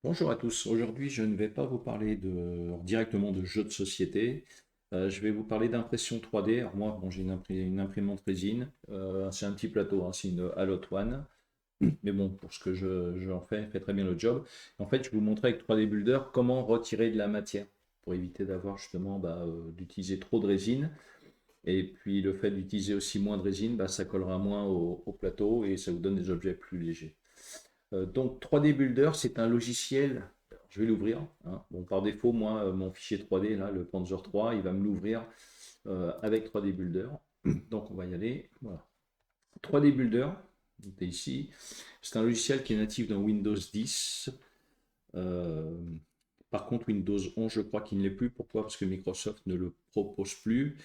Bonjour à tous. Aujourd'hui, je ne vais pas vous parler directement de jeux de société. Je vais vous parler d'impression 3D. Alors moi, bon, j'ai une imprimante résine. C'est un petit plateau, hein, c'est une Alloy One. Mais bon, pour ce que j'en fais, elle fait très bien le job. En fait, je vais vous montrer avec 3D Builder comment retirer de la matière pour éviter d'avoir justement d'utiliser trop de résine. Et puis le fait d'utiliser aussi moins de résine, ça collera moins au plateau et ça vous donne des objets plus légers. Donc 3D Builder, c'est un logiciel. Je vais l'ouvrir, hein. Bon, par défaut, moi, mon fichier 3D, là, le Panzer 3, il va me l'ouvrir avec 3D Builder. Donc on va y aller. Voilà. 3D Builder, c'est ici. C'est un logiciel qui est natif dans Windows 10. Euh, Par contre, Windows 11, je crois qu'il ne l'est plus. Pourquoi? Parce que Microsoft ne le propose plus.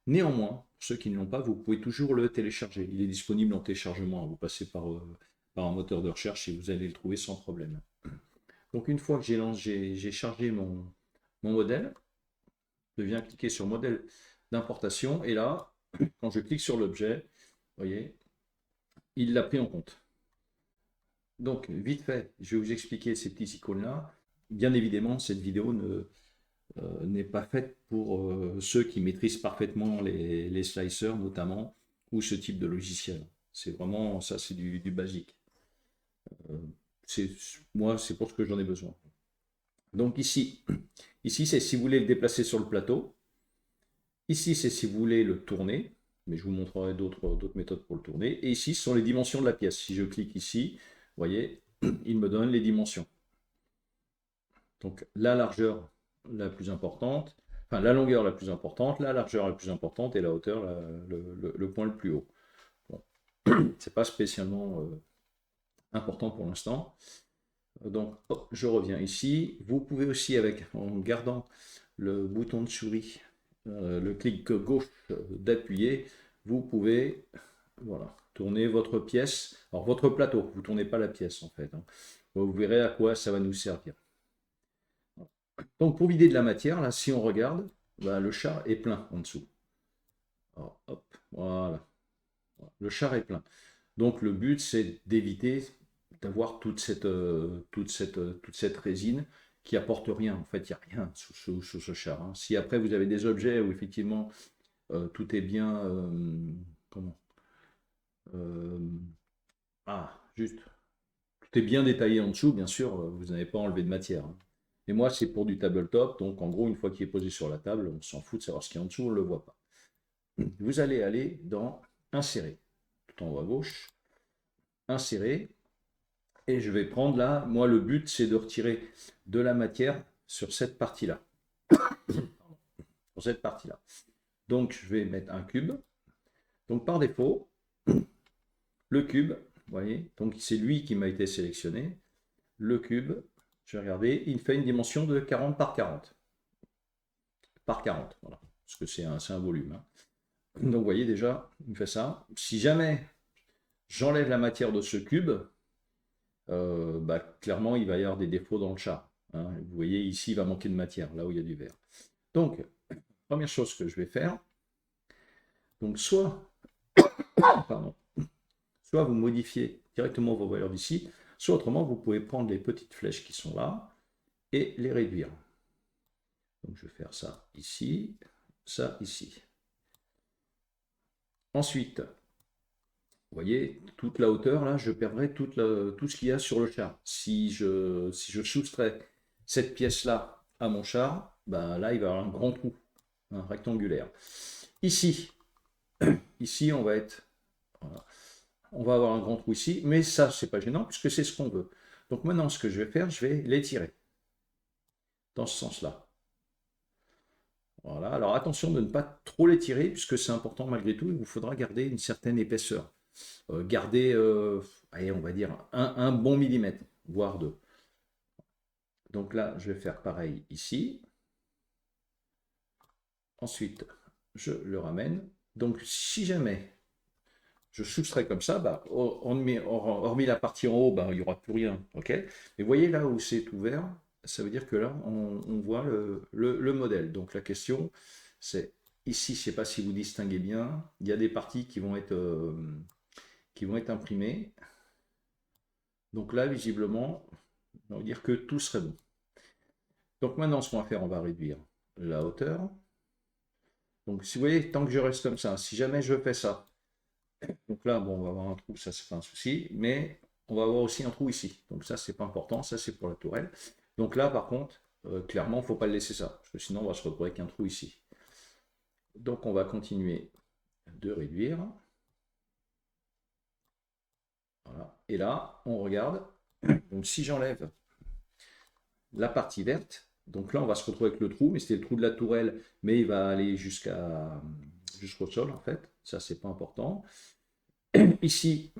Néanmoins, pour ceux qui ne l'ont pas, vous pouvez toujours le télécharger. Il est disponible en téléchargement. Vous passez par un moteur de recherche et vous allez le trouver sans problème. Donc une fois que j'ai chargé mon modèle, je viens cliquer sur modèle d'importation et là, quand je clique sur l'objet, vous voyez, il l'a pris en compte. Donc vite fait, je vais vous expliquer ces petits icônes-là. Bien évidemment, cette vidéo n'est pas faite pour ceux qui maîtrisent parfaitement les slicers notamment, ou ce type de logiciel. C'est vraiment, ça c'est du basique. Euh, Moi, c'est pour ce que j'en ai besoin. Donc ici c'est si vous voulez le déplacer sur le plateau. Ici, c'est si vous voulez le tourner, mais je vous montrerai d'autres méthodes pour le tourner. Et ici, ce sont les dimensions de la pièce. Si je clique ici, vous voyez, il me donne les dimensions. Donc la largeur la plus importante, enfin la longueur la plus importante, la largeur la plus importante et la hauteur, le point le plus haut. Bon. C'est pas spécialement important pour l'instant. Donc hop, je reviens ici. Vous pouvez aussi, en gardant le bouton de souris, le clic gauche d'appuyer, vous pouvez voilà, tourner votre pièce. Alors votre plateau, vous ne tournez pas la pièce en fait, hein. Vous verrez à quoi ça va nous servir. Donc pour vider de la matière, là, si on regarde, le char est plein en dessous. Alors, hop, voilà. Le char est plein. Donc le but, c'est d'éviter d'avoir toute cette résine qui apporte rien. En fait, il n'y a rien sous ce char, hein. Si après vous avez des objets où effectivement tout est bien, comment euh, juste, tout est bien détaillé en dessous, bien sûr, vous n'avez pas enlevé de matière, hein. Et moi, c'est pour du tabletop, donc en gros, une fois qu'il est posé sur la table, on s'en fout de savoir ce qu'il y a en dessous, on ne le voit pas. Vous allez aller dans Insérer, tout en haut à gauche, Insérer, et je vais prendre là, moi le but c'est de retirer de la matière sur cette partie-là. Sur cette partie-là. Donc je vais mettre un cube. Donc par défaut, le cube, vous voyez, donc c'est lui qui m'a été sélectionné. Le cube, je vais regarder, il fait une dimension de 40 par 40. Par 40, voilà. Parce que c'est un volume, hein. Donc vous voyez déjà, il me fait ça. Si jamais j'enlève la matière de ce cube, clairement il va y avoir des défauts dans le char, hein. Vous voyez ici il va manquer de matière, là où il y a du verre. Donc, première chose que je vais faire, donc pardon, soit vous modifiez directement vos valeurs d'ici, soit autrement vous pouvez prendre les petites flèches qui sont là et les réduire. Donc je vais faire ça ici, ça ici. Ensuite, vous voyez, toute la hauteur, là, je perdrai tout ce qu'il y a sur le char. Si je soustrais cette pièce-là à mon char, là, il va y avoir un grand trou, un rectangulaire. Ici, on va être... Voilà, on va avoir un grand trou ici, mais ça, c'est pas gênant, puisque c'est ce qu'on veut. Donc maintenant, ce que je vais faire, je vais l'étirer dans ce sens-là. Voilà, alors attention de ne pas trop l'étirer, puisque c'est important malgré tout, il vous faudra garder une certaine épaisseur. Garder, allez, on va dire, un bon millimètre, voire deux. Donc là, je vais faire pareil ici. Ensuite, je le ramène. Donc si jamais je soustrais comme ça, hormis la partie en haut, il n'y aura plus rien. Okay, mais voyez là où c'est ouvert, ça veut dire que là, on voit le modèle. Donc la question, c'est ici, je ne sais pas si vous distinguez bien, il y a des parties qui vont être imprimées. Donc là, visiblement, Ça veut dire que tout serait bon. Donc maintenant, ce qu'on va faire, on va réduire la hauteur. Donc si vous voyez, tant que je reste comme ça, si jamais je fais ça, donc là, bon, on va avoir un trou, ça c'est pas un souci, mais on va avoir aussi un trou ici. Donc ça, c'est pas important, ça c'est pour la tourelle. Donc là, par contre, clairement, il ne faut pas le laisser ça, parce que sinon on va se retrouver avec un trou ici. Donc on va continuer de réduire. Voilà. Et là, on regarde. Donc si j'enlève la partie verte, donc là on va se retrouver avec le trou, mais c'était le trou de la tourelle, mais il va aller jusqu'au sol en fait. Ça, c'est pas important. Ici,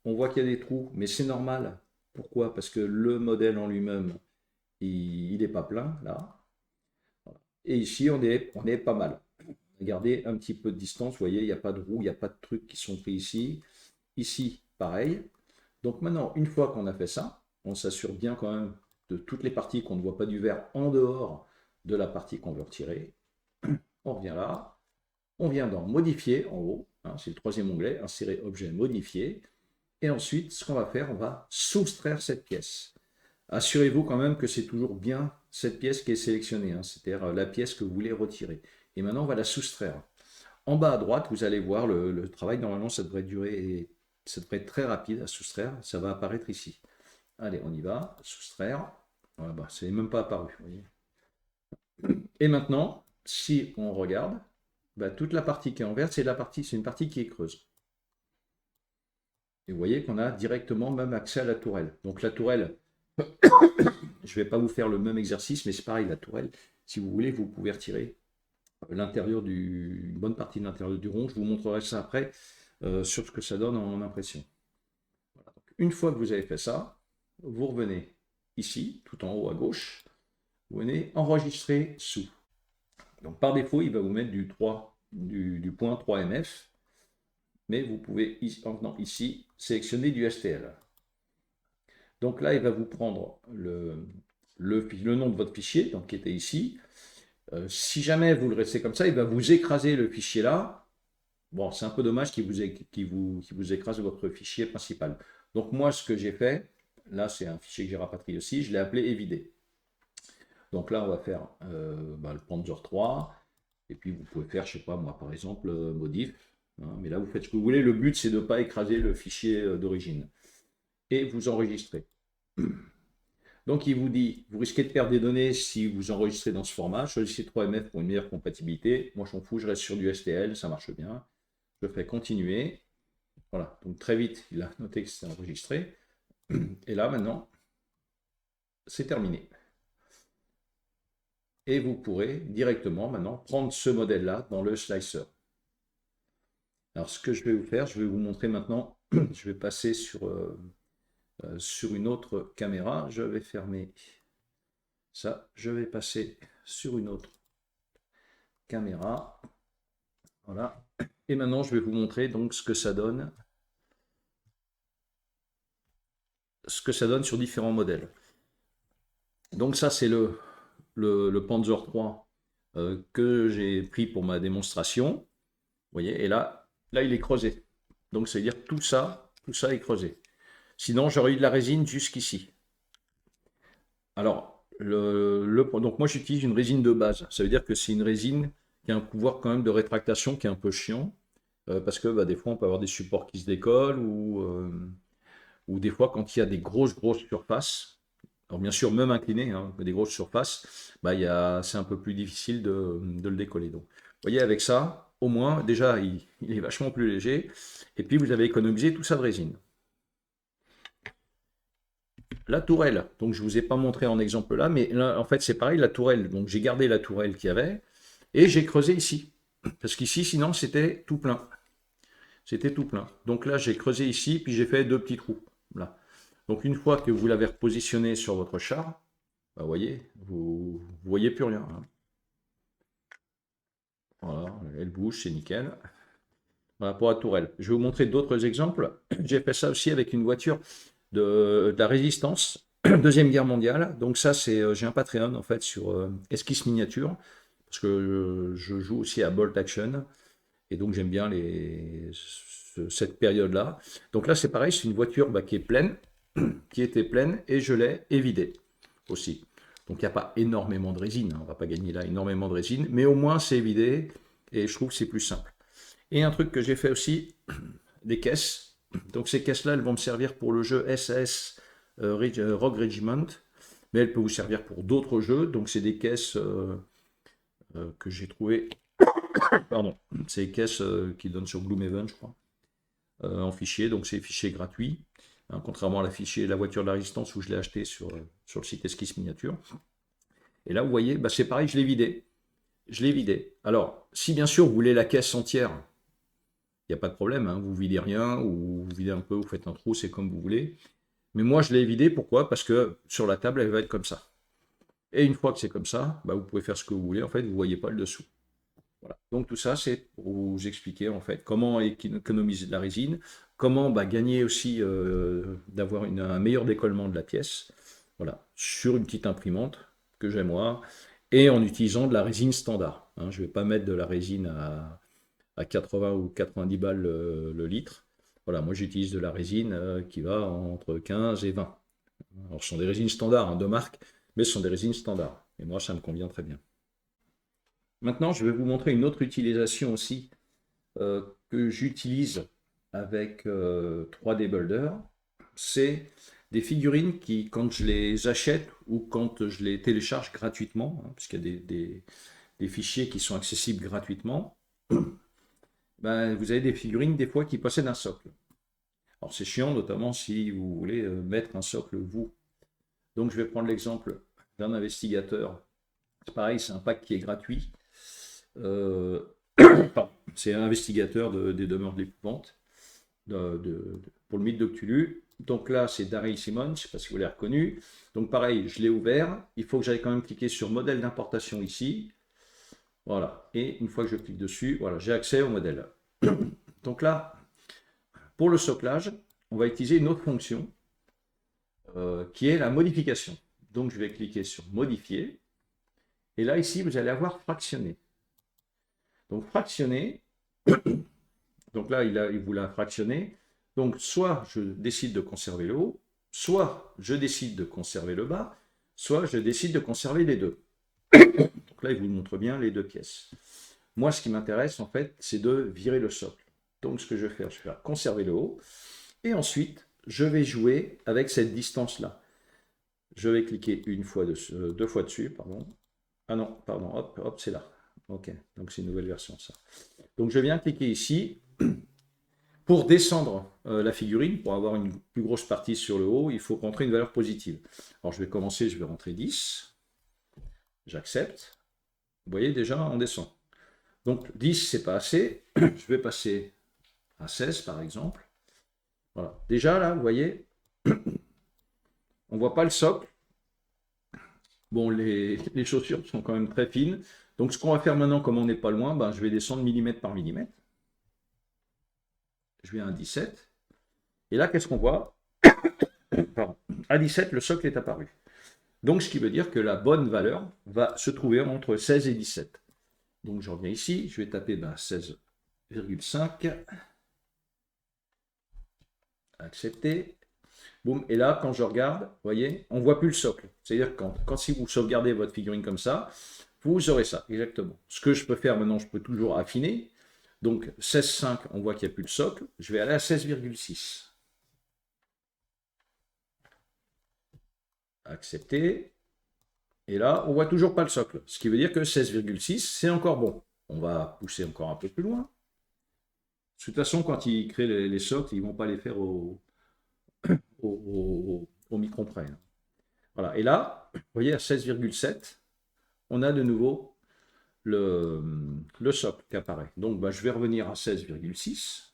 on voit qu'il y a des trous, mais c'est normal. Pourquoi? Parce que le modèle en lui-même, il n'est pas plein là. Et ici, on est pas mal. Regardez un petit peu de distance, vous voyez, il n'y a pas de roue, il n'y a pas de trucs qui sont pris ici. Ici, pareil. Donc maintenant, une fois qu'on a fait ça, on s'assure bien quand même de toutes les parties qu'on ne voit pas du verre en dehors de la partie qu'on veut retirer. On revient là, on vient dans modifier en haut, hein, c'est le troisième onglet, insérer objet modifier. Et ensuite, ce qu'on va faire, on va soustraire cette pièce. Assurez-vous quand même que c'est toujours bien cette pièce qui est sélectionnée, hein, c'est-à-dire la pièce que vous voulez retirer. Et maintenant, on va la soustraire. En bas à droite, vous allez voir le travail. Normalement, ça devrait être très rapide à soustraire. Ça va apparaître ici. Allez, on y va. Soustraire. Voilà, bah, c'est même pas apparu. Vous voyez. Et maintenant, si on regarde, bah, toute la partie qui est en vert, c'est une partie qui est creuse. Et vous voyez qu'on a directement même accès à la tourelle. Donc la tourelle, je ne vais pas vous faire le même exercice, mais c'est pareil, la tourelle, si vous voulez, vous pouvez retirer une bonne partie de l'intérieur du rond. Je vous montrerai ça après sur ce que ça donne en impression. Voilà. Donc, une fois que vous avez fait ça, vous revenez ici, tout en haut à gauche, vous venez enregistrer sous. Donc par défaut, il va vous mettre du point 3MF, mais vous pouvez en venant ici sélectionner du STL. Donc là, il va vous prendre le nom de votre fichier, donc qui était ici. Si jamais vous le laissez comme ça, il va vous écraser le fichier là. Bon, c'est un peu dommage qu'il vous écrase votre fichier principal. Donc moi, ce que j'ai fait, là c'est un fichier que j'ai rapatrié aussi, je l'ai appelé évider. Donc là, on va faire le Panzer 3, et puis vous pouvez faire, je sais pas moi, par exemple, modif. Hein, mais là, vous faites ce que vous voulez. Le but, c'est de ne pas écraser le fichier d'origine. Et vous enregistrez. Donc il vous dit, vous risquez de perdre des données si vous enregistrez dans ce format. Choisissez 3MF pour une meilleure compatibilité. Moi, je m'en fous, je reste sur du STL, ça marche bien. Je fais continuer. Voilà, donc très vite, il a noté que c'est enregistré. Et là, maintenant, c'est terminé. Et vous pourrez directement, maintenant, prendre ce modèle-là dans le slicer. Alors, ce que je vais vous faire, je vais vous montrer maintenant, je vais passer sur une autre caméra. Je vais fermer ça. Je vais passer sur une autre caméra. Voilà. Et maintenant, je vais vous montrer donc ce que ça donne. Ce que ça donne sur différents modèles. Donc ça, c'est le Panzer 3 que j'ai pris pour ma démonstration. Vous voyez, et là, il est creusé. Donc, ça veut dire tout ça est creusé. Sinon, j'aurais eu de la résine jusqu'ici. Alors, donc moi, j'utilise une résine de base. Ça veut dire que c'est une résine qui a un pouvoir quand même de rétractation qui est un peu chiant. Parce que des fois, on peut avoir des supports qui se décollent ou des fois, quand il y a des grosses surfaces, alors bien sûr, même incliné, hein, des grosses surfaces, c'est un peu plus difficile de le décoller. Donc, vous voyez, avec ça, au moins, déjà, il est vachement plus léger. Et puis, vous avez économisé tout ça de résine. La tourelle, donc je ne vous ai pas montré en exemple là, mais là, en fait, c'est pareil, la tourelle. Donc, j'ai gardé la tourelle qu'il y avait et j'ai creusé ici. Parce qu'ici, sinon, c'était tout plein. C'était tout plein. Donc là, j'ai creusé ici, puis j'ai fait 2 petits trous. Là. Donc, une fois que vous l'avez repositionné sur votre char, voyez, vous ne voyez plus rien. Hein. Voilà, elle bouge, c'est nickel. Voilà pour la tourelle. Je vais vous montrer d'autres exemples. J'ai fait ça aussi avec une voiture de la résistance, Deuxième Guerre mondiale. Donc ça, j'ai un Patreon en fait sur Esquisse Miniature, parce que je joue aussi à Bolt Action, et donc j'aime bien cette période-là. Donc là, c'est pareil, c'est une voiture qui est pleine. qui était pleine et je l'ai évidée aussi. Donc il n'y a pas énormément de résine, hein, on ne va pas gagner là énormément de résine, mais au moins c'est évidé et je trouve que c'est plus simple. Et un truc que j'ai fait aussi, des caisses. Donc ces caisses-là, elles vont me servir pour le jeu SAS Rogue Regiment, mais elles peuvent vous servir pour d'autres jeux. Donc c'est des caisses que j'ai trouvées, pardon, c'est des caisses qui donnent sur Gloomhaven, je crois, en fichier. Donc c'est fichier gratuit, hein, contrairement à la fichier La Voiture de la Résistance où je l'ai acheté sur le site Esquisse Miniature. Et là, vous voyez, bah, c'est pareil, je l'ai vidé. Je l'ai vidé. Alors, si bien sûr vous voulez la caisse entière, il n'y a pas de problème, hein, vous videz rien, ou vous videz un peu, vous faites un trou, c'est comme vous voulez. Mais moi, je l'ai vidé, pourquoi? Parce que sur la table, elle va être comme ça. Et une fois que c'est comme ça, bah, vous pouvez faire ce que vous voulez, en fait, vous ne voyez pas le dessous. Voilà. Donc tout ça, c'est pour vous expliquer, en fait, comment économiser de la résine, comment bah, gagner aussi d'avoir un meilleur décollement de la pièce, voilà, sur une petite imprimante que j'ai moi, et en utilisant de la résine standard. Hein. Je ne vais pas mettre de la résine à 80 ou 90 balles le litre. Voilà, moi j'utilise de la résine qui va entre 15 et 20. Alors ce sont des résines standards, hein, de marque, mais ce sont des résines standards. Et moi ça me convient très bien. Maintenant, je vais vous montrer une autre utilisation aussi que j'utilise avec 3D Builder. C'est des figurines qui, quand je les achète ou quand je les télécharge gratuitement, hein, puisqu'il y a des fichiers qui sont accessibles gratuitement, ben, vous avez des figurines des fois qui possèdent un socle. Alors c'est chiant, notamment si vous voulez mettre un socle vous. Donc je vais prendre l'exemple d'un investigateur. C'est pareil, c'est un pack qui est gratuit. Euh, c'est un investigateur des demeures de l'épouvante pour le mythe de Cthulhu. Donc là, c'est Daryl Simmons, je ne sais pas si vous l'avez reconnu. Donc pareil, je l'ai ouvert. Il faut que j'aille quand même cliquer sur modèle d'importation ici. Voilà. Et une fois que je clique dessus, voilà, j'ai accès au modèle. Donc là, pour le soclage, on va utiliser une autre fonction qui est la modification. Donc je vais cliquer sur modifier. Et là, ici, vous allez avoir fractionné. Donc fractionné, donc là, il vous l'a fractionné. Donc soit je décide de conserver le haut, soit je décide de conserver le bas, soit je décide de conserver les deux. Donc là, il vous montre bien les deux pièces. Moi, ce qui m'intéresse, en fait, c'est de virer le socle. Donc ce que je vais faire conserver le haut. Et ensuite, je vais jouer avec cette distance-là. Je vais cliquer deux fois dessus, pardon. Ah non, pardon, hop, hop, c'est là. Ok, donc c'est une nouvelle version, ça. Donc je viens cliquer ici. Pour descendre la figurine, pour avoir une plus grosse partie sur le haut, il faut rentrer une valeur positive. Alors je vais commencer, je vais rentrer 10. J'accepte. Vous voyez déjà, on descend. Donc 10, c'est pas assez. Je vais passer à 16, par exemple. Voilà. Déjà, là, vous voyez, on ne voit pas le socle. Bon, les chaussures sont quand même très fines. Donc ce qu'on va faire maintenant, comme on n'est pas loin, ben, je vais descendre millimètre par millimètre. Je viens à 17. Et là, qu'est-ce qu'on voit? Pardon. À 17, le socle est apparu. Donc, ce qui veut dire que la bonne valeur va se trouver entre 16 et 17. Donc, je reviens ici, je vais taper 16,5. Accepter. Boum. Et là, quand je regarde, vous voyez, on ne voit plus le socle. C'est-à-dire que quand si vous sauvegardez votre figurine comme ça, vous aurez ça, exactement. Ce que je peux faire maintenant, je peux toujours affiner. Donc, 16,5, on voit qu'il n'y a plus le socle. Je vais aller à 16,6. Accepter. Et là, on voit toujours pas le socle. Ce qui veut dire que 16,6, c'est encore bon. On va pousser encore un peu plus loin. De toute façon, quand ils créent les socles, ils ne vont pas les faire au micron près. Voilà. Et là, vous voyez, à 16,7, on a de nouveau le socle qui apparaît. Donc, je vais revenir à 16,6. Ça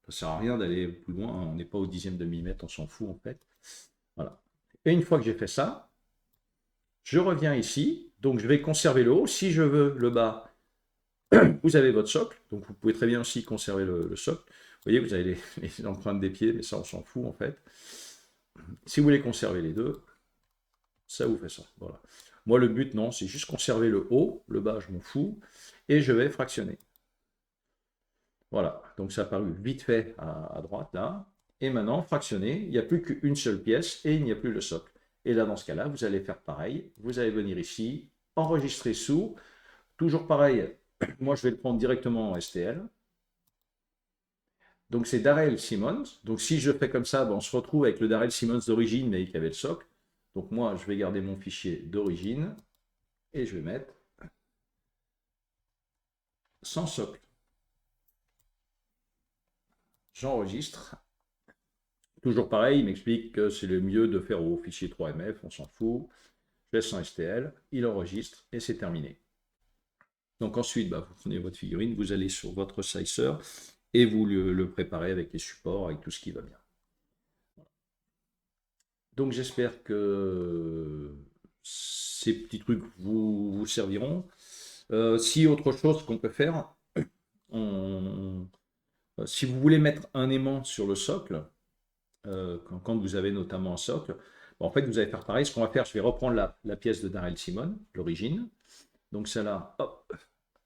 ne sert à rien d'aller plus loin. On n'est pas au dixième de millimètre, on s'en fout en fait. Voilà. Et une fois que j'ai fait ça, je reviens ici. Donc, je vais conserver le haut. Si je veux le bas, vous avez votre socle. Donc, vous pouvez très bien aussi conserver le socle. Vous voyez, vous avez les empreintes des pieds, mais ça, on s'en fout en fait. Si vous voulez conserver les deux, ça vous fait ça. Voilà. Moi, le but, non, c'est juste conserver le haut. Le bas, je m'en fous. Et je vais fractionner. Voilà. Donc, ça a apparu vite fait à droite, là. Et maintenant, fractionner, il n'y a plus qu'une seule pièce et il n'y a plus le socle. Et là, dans ce cas-là, vous allez faire pareil. Vous allez venir ici, enregistrer sous. Toujours pareil, moi je vais le prendre directement en STL. Donc c'est Darrell Simmons. Donc si je fais comme ça, ben, on se retrouve avec le Darrell Simmons d'origine, mais qui avait le socle. Donc moi, je vais garder mon fichier d'origine et je vais mettre sans socle. J'enregistre. Toujours pareil, il m'explique que c'est le mieux de faire au fichier 3MF, on s'en fout. Je laisse en STL, il enregistre et c'est terminé. Donc ensuite, bah, vous prenez votre figurine, vous allez sur votre slicer et vous le préparez avec les supports, avec tout ce qui va bien. Donc j'espère que ces petits trucs vous serviront. Si autre chose qu'on peut faire, si vous voulez mettre un aimant sur le socle, quand vous avez notamment un socle, en fait vous allez faire pareil. Ce qu'on va faire, je vais reprendre la pièce de Darrell Simon, l'origine. Donc celle-là, hop,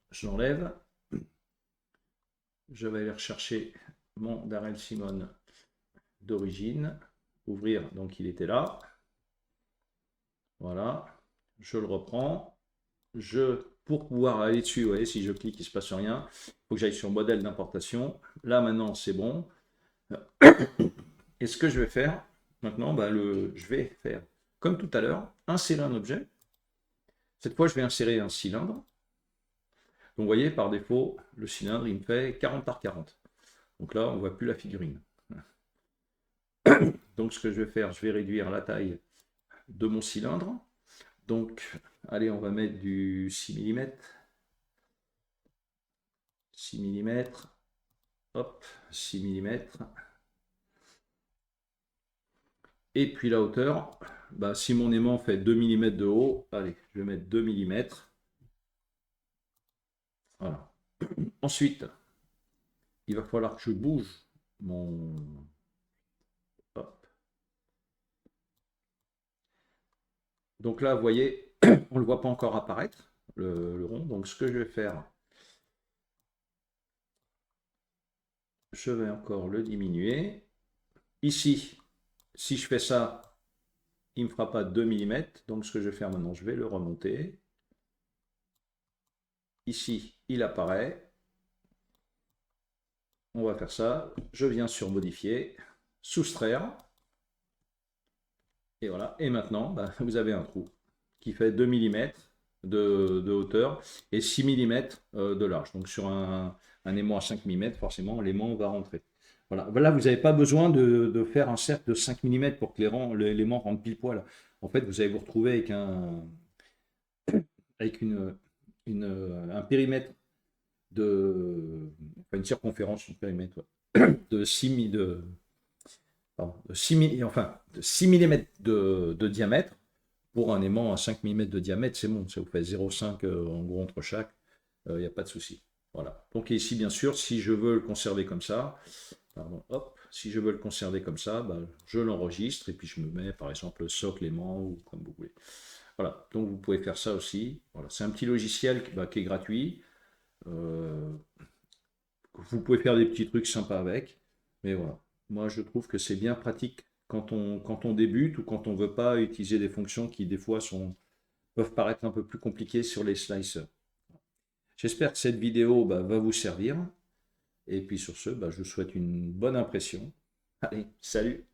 je l'enlève. Je vais aller rechercher mon Darrell Simon d'origine. Ouvrir, donc il était là. Voilà, je le reprends. Pour pouvoir aller dessus, vous voyez, si je clique, il ne se passe rien. Il faut que j'aille sur modèle d'importation. Là, maintenant, c'est bon. Et ce que je vais faire, maintenant, bah, je vais faire, comme tout à l'heure, insérer un objet. Cette fois, je vais insérer un cylindre. Donc, vous voyez, par défaut, le cylindre, il me fait 40 par 40. Donc là, on ne voit plus la figurine. Donc, ce que je vais faire, je vais réduire la taille de mon cylindre. Donc, allez, on va mettre du 6 mm. 6 mm. Hop, 6 mm. Et puis la hauteur, bah, si mon aimant fait 2 mm de haut, allez, je vais mettre 2 mm. Voilà. Ensuite, il va falloir que je bouge mon... Hop. Donc là, vous voyez, on ne le voit pas encore apparaître, le rond. Donc ce que je vais faire, je vais encore le diminuer. Ici, si je fais ça, il ne me fera pas 2 mm. Donc ce que je vais faire maintenant, je vais le remonter. Ici, il apparaît. On va faire ça. Je viens sur modifier, soustraire. Et voilà. Et maintenant, bah, vous avez un trou qui fait 2 mm de hauteur et 6 mm de large. Donc sur un aimant à 5 mm, forcément, l'aimant va rentrer. Voilà. Là, vous n'avez pas besoin de faire un cercle de 5 mm pour que l'aimant rentre pile poil. En fait, vous allez vous retrouver avec un périmètre une circonférence, un périmètre de 6 mm de diamètre. Pour un aimant à 5 mm de diamètre, c'est bon, ça vous fait 0,5 en gros entre chaque, il n'y a pas de souci. Voilà. Donc ici, bien sûr, si je veux le conserver comme ça, pardon, hop, si je veux le conserver comme ça, bah, je l'enregistre et puis je me mets par exemple socle, aimant ou comme vous voulez. Voilà, donc vous pouvez faire ça aussi. Voilà, c'est un petit logiciel qui est gratuit. Vous pouvez faire des petits trucs sympas avec, mais voilà. Moi, je trouve que c'est bien pratique quand on débute ou quand on ne veut pas utiliser des fonctions qui, des fois, peuvent paraître un peu plus compliquées sur les slicers. J'espère que cette vidéo va vous servir. Et puis sur ce, je vous souhaite une bonne impression. Allez, salut!